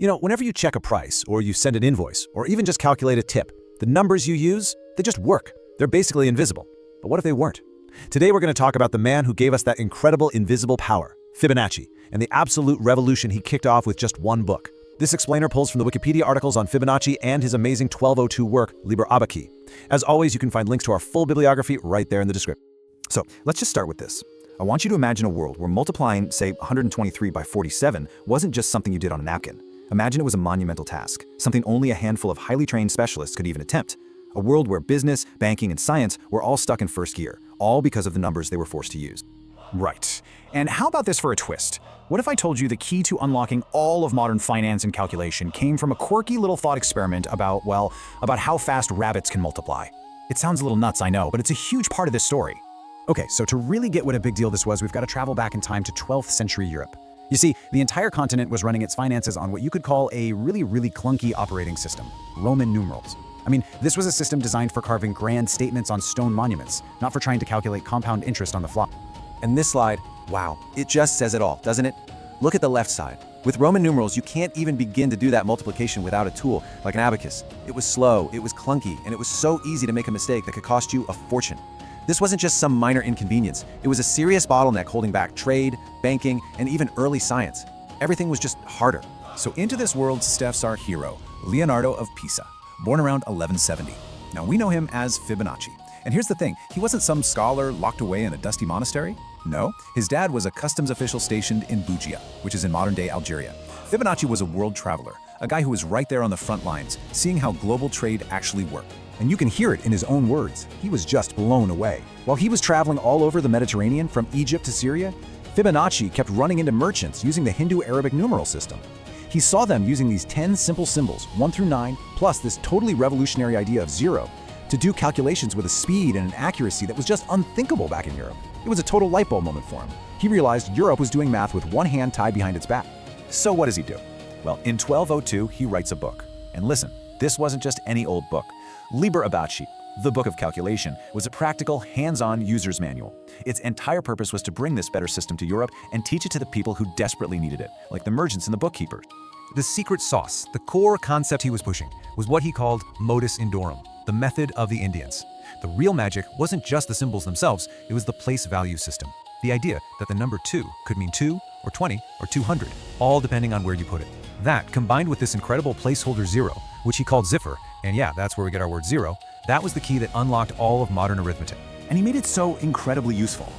Whenever you check a price, or you send an invoice, or even just calculate a tip, the numbers you use, they just work. They're basically invisible. But what if they weren't? Today we're going to talk about the man who gave us that incredible invisible power, Fibonacci, and the absolute revolution he kicked off with just one book. This explainer pulls from the Wikipedia articles on Fibonacci and his amazing 1202 work, Liber Abaci. As always, you can find links to our full bibliography right there in the description. So let's just start with this. I want you to imagine a world where multiplying, say, 123 by 47 wasn't just something you did on a napkin. Imagine it was a monumental task, something only a handful of highly trained specialists could even attempt. A world where business, banking, and science were all stuck in first gear, all because of the numbers they were forced to use. Right. And how about this for a twist? What if I told you the key to unlocking all of modern finance and calculation came from a quirky little thought experiment about how fast rabbits can multiply? It sounds a little nuts, I know, but it's a huge part of this story. Okay, so to really get what a big deal this was, we've got to travel back in time to 12th century Europe. You see, the entire continent was running its finances on what you could call a really clunky operating system, Roman numerals. I mean, this was a system designed for carving grand statements on stone monuments, not for trying to calculate compound interest on the fly. And this slide, wow, it just says it all, doesn't it? Look at the left side. With Roman numerals, you can't even begin to do that multiplication without a tool like an abacus. It was slow, it was clunky, and it was so easy to make a mistake that could cost you a fortune. This wasn't just some minor inconvenience. It was a serious bottleneck holding back trade, banking, and even early science. Everything was just harder. So into this world steps our hero, Leonardo of Pisa, born around 1170. Now we know him as Fibonacci. And here's the thing, he wasn't some scholar locked away in a dusty monastery. No, his dad was a customs official stationed in Bugia, which is in modern-day Algeria. Fibonacci was a world traveler, a guy who was right there on the front lines, seeing how global trade actually worked. And you can hear it in his own words. He was just blown away. While he was traveling all over the Mediterranean, from Egypt to Syria, Fibonacci kept running into merchants using the Hindu-Arabic numeral system. He saw them using these 10 simple symbols, 1 through 9, plus this totally revolutionary idea of 0, to do calculations with a speed and an accuracy that was just unthinkable back in Europe. It was a total light bulb moment for him. He realized Europe was doing math with one hand tied behind its back. So what does he do? Well, in 1202, he writes a book. And listen, this wasn't just any old book. Liber Abaci, the Book of Calculation, was a practical, hands-on user's manual. Its entire purpose was to bring this better system to Europe and teach it to the people who desperately needed it, like the merchants and the bookkeepers. The secret sauce, the core concept he was pushing, was what he called modus indorum, the method of the Indians. The real magic wasn't just the symbols themselves, it was the place value system. The idea that the number 2 could mean 2, or 20, or 200, all depending on where you put it. That, combined with this incredible placeholder 0, which he called ziffer, and yeah, that's where we get our word zero, that was the key that unlocked all of modern arithmetic. And he made it so incredibly useful.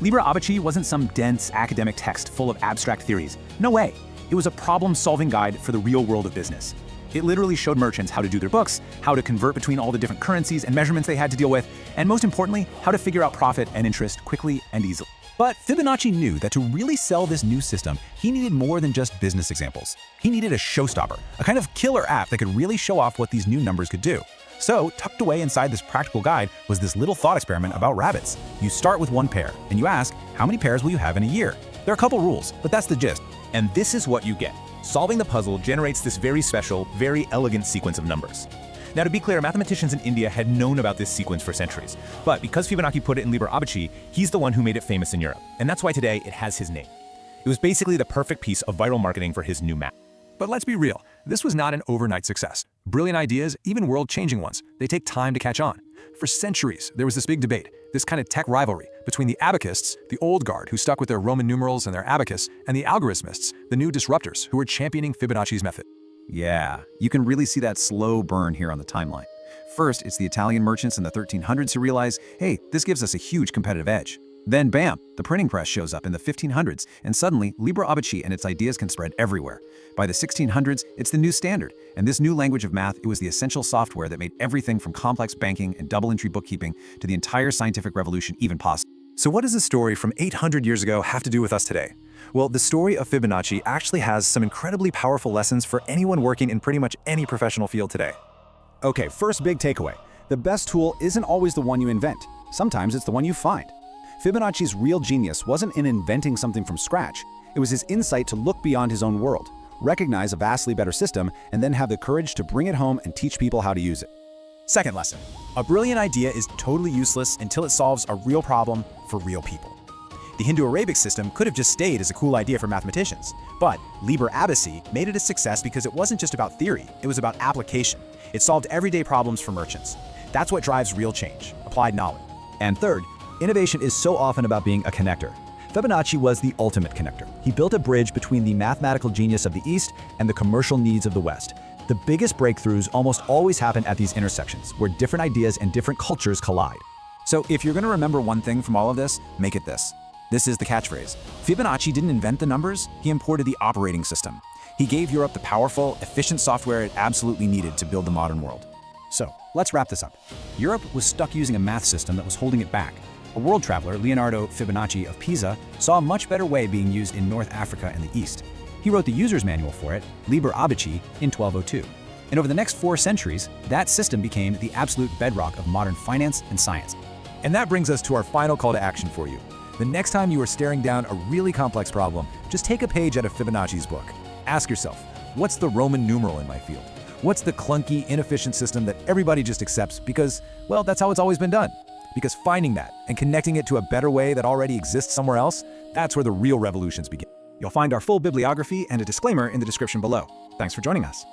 Liber Abaci wasn't some dense academic text full of abstract theories. No way. It was a problem-solving guide for the real world of business. It literally showed merchants how to do their books, how to convert between all the different currencies and measurements they had to deal with, and most importantly, how to figure out profit and interest quickly and easily. But Fibonacci knew that to really sell this new system, he needed more than just business examples. He needed a showstopper, a kind of killer app that could really show off what these new numbers could do. So, tucked away inside this practical guide was this little thought experiment about rabbits. You start with one pair, and you ask, how many pairs will you have in a year? There are a couple rules, but that's the gist. And this is what you get. Solving the puzzle generates this very special, very elegant sequence of numbers. Now, to be clear, mathematicians in India had known about this sequence for centuries. But because Fibonacci put it in Liber Abaci, he's the one who made it famous in Europe. And that's why today it has his name. It was basically the perfect piece of viral marketing for his new math. But let's be real, this was not an overnight success. Brilliant ideas, even world-changing ones, they take time to catch on. For centuries, there was this big debate, this kind of tech rivalry between the abacists, the old guard who stuck with their Roman numerals and their abacus, and the algorithmists, the new disruptors who were championing Fibonacci's method. Yeah, you can really see that slow burn here on the timeline. First, it's the Italian merchants in the 1300s who realize, hey, this gives us a huge competitive edge. Then bam, the printing press shows up in the 1500s, and suddenly Liber Abaci and its ideas can spread everywhere. By the 1600s, it's the new standard, and this new language of math, it was the essential software that made everything from complex banking and double-entry bookkeeping to the entire scientific revolution even possible. So what does a story from 800 years ago have to do with us today? Well, the story of Fibonacci actually has some incredibly powerful lessons for anyone working in pretty much any professional field today. Okay, first big takeaway. The best tool isn't always the one you invent. Sometimes it's the one you find. Fibonacci's real genius wasn't in inventing something from scratch. It was his insight to look beyond his own world, recognize a vastly better system, and then have the courage to bring it home and teach people how to use it. Second lesson, a brilliant idea is totally useless until it solves a real problem for real people. The Hindu-Arabic system could have just stayed as a cool idea for mathematicians. But Liber Abaci made it a success because it wasn't just about theory, it was about application. It solved everyday problems for merchants. That's what drives real change, applied knowledge. And third, innovation is so often about being a connector. Fibonacci was the ultimate connector. He built a bridge between the mathematical genius of the East and the commercial needs of the West. The biggest breakthroughs almost always happen at these intersections, where different ideas and different cultures collide. So if you're going to remember one thing from all of this, make it this. This is the catchphrase. Fibonacci didn't invent the numbers, he imported the operating system. He gave Europe the powerful, efficient software it absolutely needed to build the modern world. So, let's wrap this up. Europe was stuck using a math system that was holding it back. A world traveler, Leonardo Fibonacci of Pisa, saw a much better way being used in North Africa and the East. He wrote the user's manual for it, Liber Abici, in 1202. And over the next 4 centuries, that system became the absolute bedrock of modern finance and science. And that brings us to our final call to action for you. The next time you are staring down a really complex problem, just take a page out of Fibonacci's book. Ask yourself, what's the Roman numeral in my field? What's the clunky, inefficient system that everybody just accepts because, well, that's how it's always been done? Because finding that and connecting it to a better way that already exists somewhere else, that's where the real revolutions begin. You'll find our full bibliography and a disclaimer in the description below. Thanks for joining us.